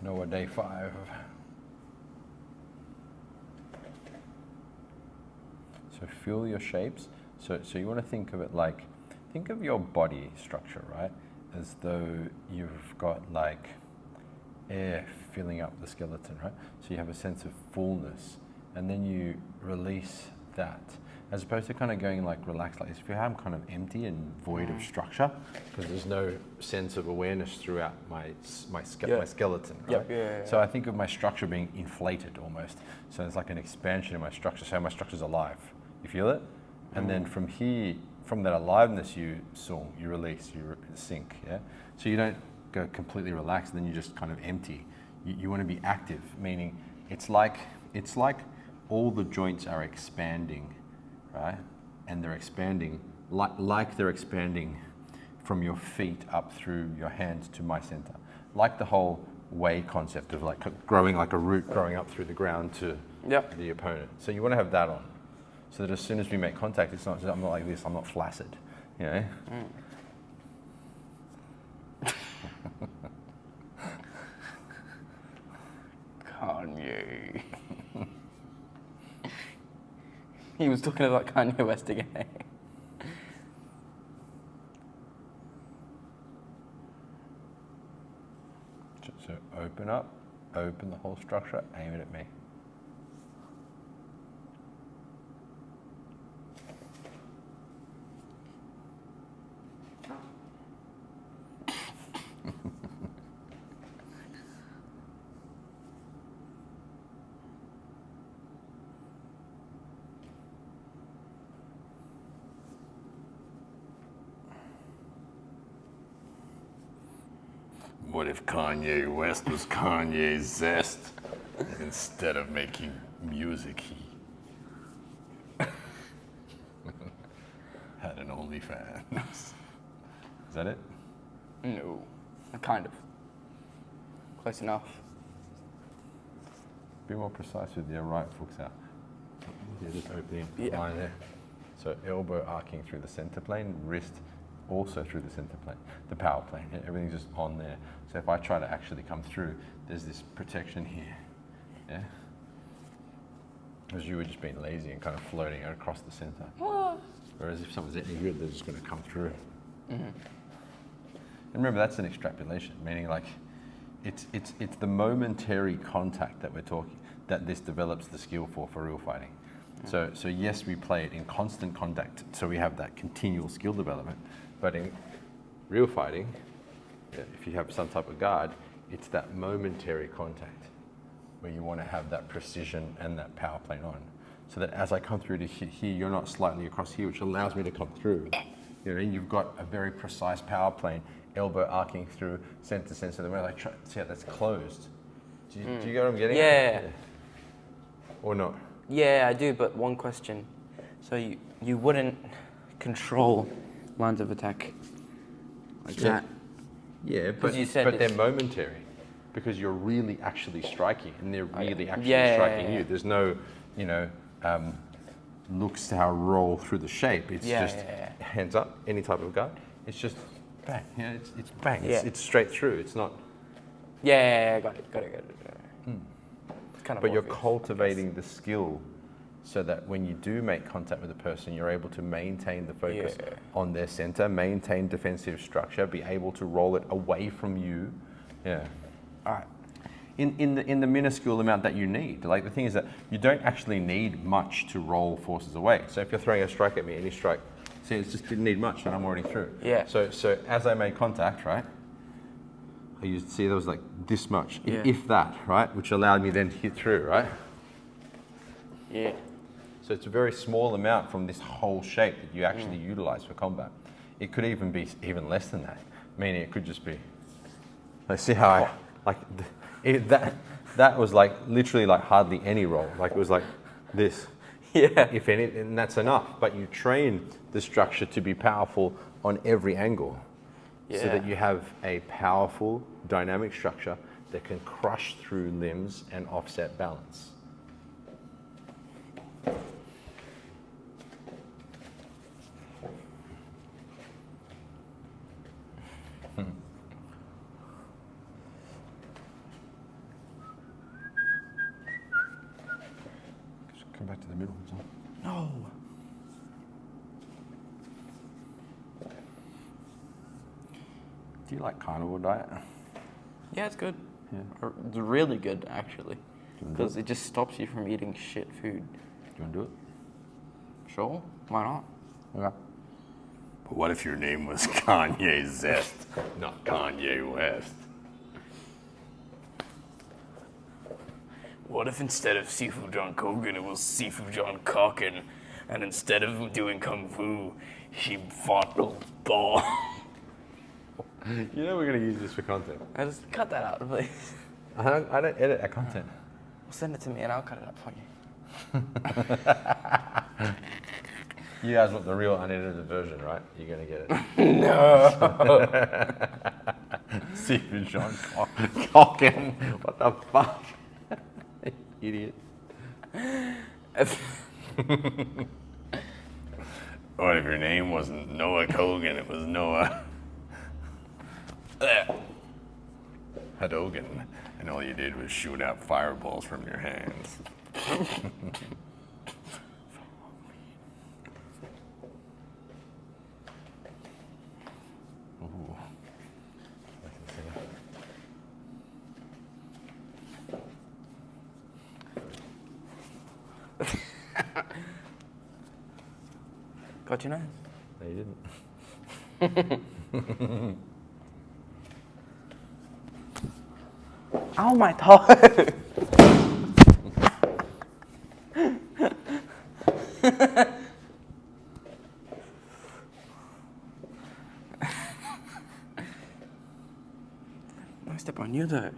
Noah, day 5. So feel your shapes. So you want to think of it like, think of your body structure, right? As though you've got like air filling up the skeleton, right? So you have a sense of fullness, and then you release that, as opposed to kind of going like relaxed like this. If you have kind of empty and void of structure, because there's no sense of awareness throughout my skeleton, right? So I think of my structure being inflated almost. So it's like an expansion in my structure. So my structure's alive. You feel it? And then from here, from that aliveness you release, you sink, yeah? So you don't go completely relaxed, then you just kind of empty. You want to be active, meaning it's like all the joints are expanding, right? And they're expanding like they're expanding from your feet up through your hands to my center. Like the whole way concept of like growing like a root growing up through the ground to the opponent. So you want to have that on, so that as soon as we make contact, it's not just, I'm not like this, I'm not flaccid, you know? Kanye. He was talking about Kanye West again. So open up, open the whole structure, aim it at me. What if Kanye West was Kanye Zest? Instead of making music, he had an OnlyFans. Is that it? No, kind of. Close enough. Be more precise with your right foot's out. Yeah, just opening Yeah. line there. So elbow arcing through the center plane, wrist also through the center plane, the power plane. Everything's just on there. So if I try to actually come through, there's this protection here. Yeah. Because you were just being lazy and kind of floating across the center. Whereas if someone's any good, they're just going to come through. And remember, that's an extrapolation, meaning like it's the momentary contact that we're talking, that this develops the skill for real fighting. So yes, we play it in constant contact, so we have that continual skill development. But in real fighting, if you have some type of guard, it's that momentary contact where you want to have that precision and that power plane on. So that as I come through to here, you're not slightly across here, which allows me to come through. You know, and you've got a very precise power plane, elbow arcing through center to center. The way I try, see how that's closed. Do you get what I'm getting? Yeah. Or not? Yeah, I do, but one question. So you wouldn't control lines of attack like that? Yeah, but you said they're momentary, because you're really actually striking, and they're really actually Yeah. striking you. There's no, looks to how roll through the shape. It's just hands up, any type of guard. It's just bang. You know, it's bang. It's straight through. It's not. Yeah, got it. It's kind of But you're obvious, cultivating the skill, so that when you do make contact with a person, you're able to maintain the focus on their center, maintain defensive structure, be able to roll it away from you. Yeah. All right. In the minuscule amount that you need. Like the thing is that you don't actually need much to roll forces away. So if you're throwing a strike at me, any strike, see, it just didn't need much, and I'm already through. Yeah. So as I made contact, right, I used to see there was like this much, if that, right, which allowed me then to hit through, right? Yeah. So it's a very small amount from this whole shape that you actually utilize for combat. It could even be even less than that, meaning it could just be. Like, see how I like that was like literally like hardly any roll. Like it was like this. Yeah. If any, and that's enough. But you train the structure to be powerful on every angle, so that you have a powerful dynamic structure that can crush through limbs and offset balance. the middle. So. No. Do you like carnivore diet? Yeah, it's good. Yeah. It's really good, actually. Do you wanna do Because it just stops you from eating shit food. you want to do it? Sure, why not? Okay. But what if your name was Kanye Zest, not Kanye West? What if instead of Sifu John Kogan, it was Sifu John Cocken, and instead of doing kung fu, he fought a ball? You know we're going to use this for content. I just cut that out, please. I don't edit our content. Well, send it to me and I'll cut it up for you. You guys want the real unedited version, right? You're going to get it. No. Stephen John Cocken. What the fuck? Idiot. What if your name wasn't Noah Kogan, it was Noah Hadogan, and all you did was shoot out fireballs from your hands? Ooh. Got your nose? No, you didn't. Ow, my toe! I step on you though.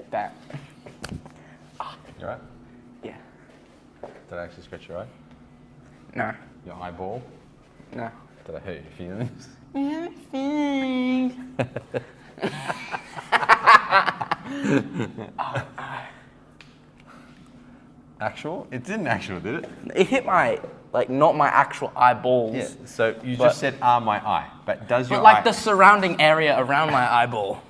That. You right? Yeah. Did I actually scratch your eye? No. Your eyeball? No. Did I hurt your feelings? Actual? It didn't actual, did it? It hit my, like, not my actual eyeballs. Yeah. So you But- just said, my eye. But does your But like eye... the surrounding area around my eyeball.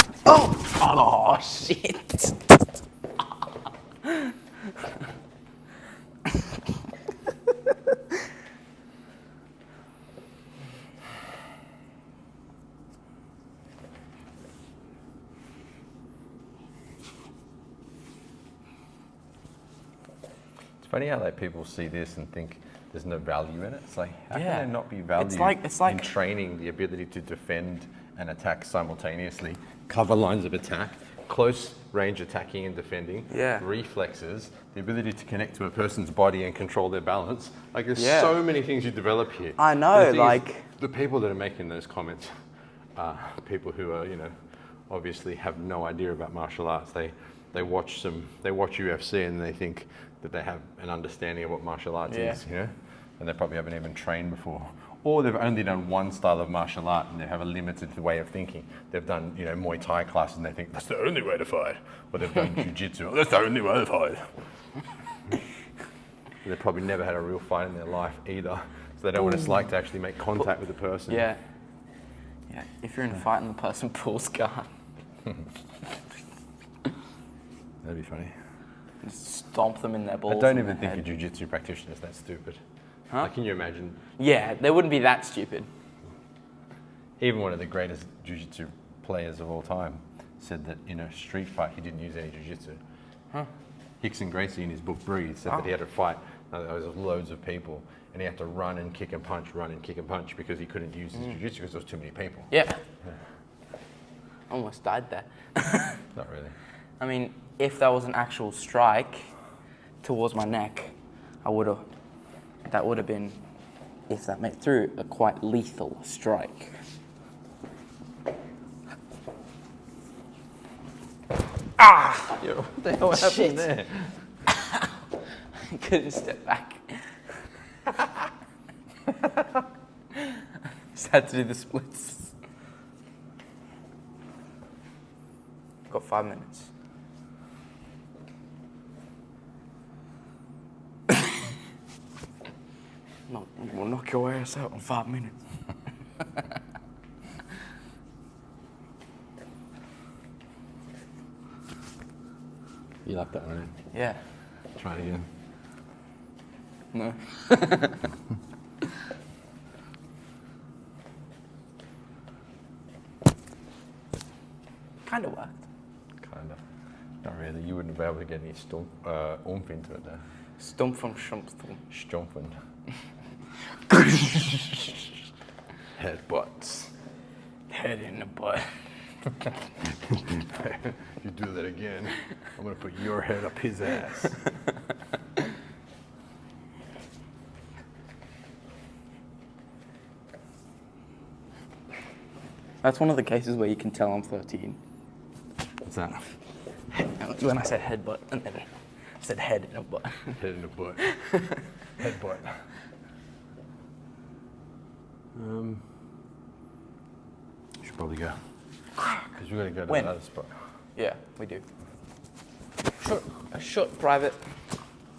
Oh, shit. It's funny how like people see this and think there's no value in it. It's like, how Yeah. can there not be value It's like in training the ability to defend and attack simultaneously, cover lines of attack, close range attacking and defending, Yeah. reflexes, the ability to connect to a person's body and control their balance. Like there's Yeah. so many things you develop here. I know, And the thing is, like- the people that are making those comments are people who are, obviously have no idea about martial arts. They watch UFC and they think that they have an understanding of what martial arts Yeah. is, and they probably haven't even trained before. Or they've only done one style of martial art and they have a limited way of thinking. They've done, Muay Thai classes and they think that's the only way to fight. Or they've done Jiu-Jitsu, that's the only way to fight. They've probably never had a real fight in their life either. So they don't know what it's like to actually make contact with the person. Yeah. Yeah. If you're in a fight and the person pulls gun, That'd be funny. just stomp them in their balls. I don't and even their think a head. Jiu-Jitsu practitioner is that stupid. Huh? Like, can you imagine? Yeah, they wouldn't be that stupid. Even one of the greatest Jiu-Jitsu players of all time said that in a street fight he didn't use any Jiu-Jitsu. Huh. Hickson Gracie in his book Breathe said that he had to fight there was loads of people and he had to run and kick and punch because he couldn't use his Jiu-Jitsu because there was too many people. Yeah. Almost died there. Not really. I mean, if that was an actual strike towards my neck, that would have been if that made through, a quite lethal strike. Yo, what the hell happened Shit. there? I couldn't step back. Just had to do the splits. Got 5 minutes. No, we'll knock your ass out in 5 minutes. You like that one? Yeah. Try it again. No. Kind of worked. Kind of. Not really. You wouldn't be able to get any oomph into it there. Stump from Shump. Stomping. Headbutts. Head in the butt. You do that again, I'm gonna put your head up his ass. That's one of the cases where you can tell I'm 13. What's that? When I said headbutt, and then I said head in a butt. Head in the butt. Headbutt. Should probably go. Because we got to go to When? the other spot. Yeah, we do. A short private.